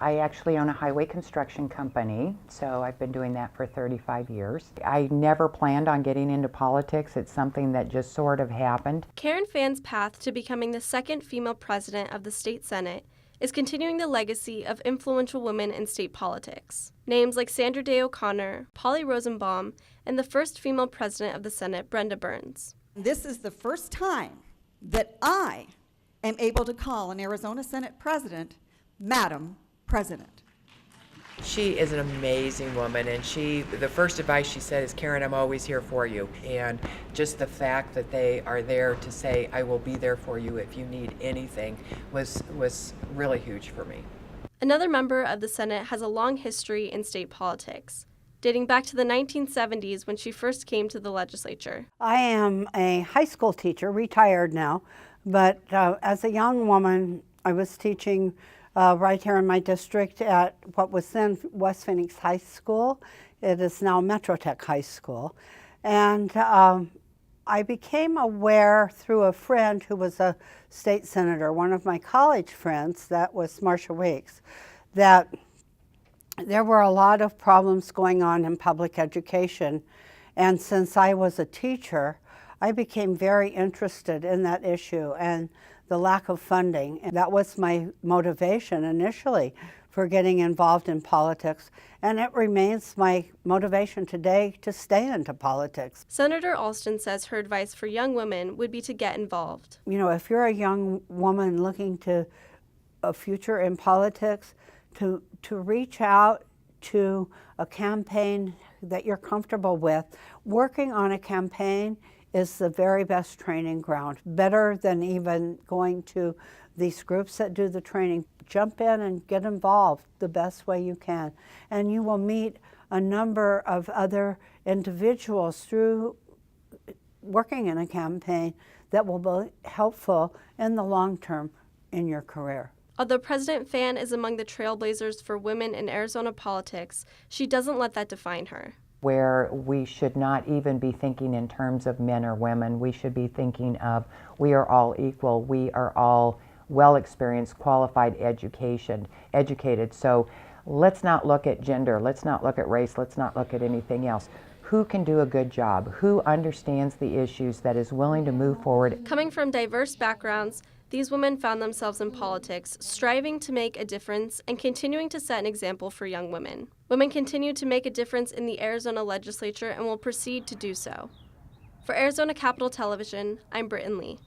I actually own a highway construction company, so I've been doing that for 35 years. I never planned on getting into politics. It's something that just sort of happened. Karen Pfann's path to becoming the second female president of the state Senate is continuing the legacy of influential women in state politics. Names like Sandra Day O'Connor, Polly Rosenbaum, and the first female president of the Senate, Brenda Burns. This is the first time that I am able to call an Arizona Senate president Madam President. She is an amazing woman, and the first advice she said is, Karen, I'm always here for you. And just the fact that they are there to say, I will be there for you if you need anything, was really huge for me. Another member of the Senate has a long history in state politics, dating back to the 1970s when she first came to the legislature. I am a high school teacher, retired now, but as a young woman, I was teaching right here in my district at what was then West Phoenix High School. It is now Metro Tech High School. And I became aware through a friend who was a state senator, one of my college friends, that was Marcia Weeks, that there were a lot of problems going on in public education. And since I was a teacher, I became very interested in that issue and the lack of funding. And that was my motivation initially for getting involved in politics, and it remains my motivation today to stay into politics. Senator Alston says her advice for young women would be to get involved. You know, if you're a young woman looking to a future in politics, to reach out to a campaign that you're comfortable with. Working on a campaign is the very best training ground, better than even going to these groups that do the training. Jump in and get involved the best way you can. And you will meet a number of other individuals through working in a campaign that will be helpful in the long term in your career. Although President Pfann is among the trailblazers for women in Arizona politics, she doesn't let that define her. Where we should not even be thinking in terms of men or women. We should be thinking of we are all equal. We are all well-experienced, qualified, educated. So let's not look at gender. Let's not look at race. Let's not look at anything else. Who can do a good job? Who understands the issues, that is willing to move forward? Coming from diverse backgrounds, these women found themselves in politics, striving to make a difference and continuing to set an example for young women. Women continue to make a difference in the Arizona legislature and will proceed to do so. For Arizona Capitol Television, I'm Britton Lee.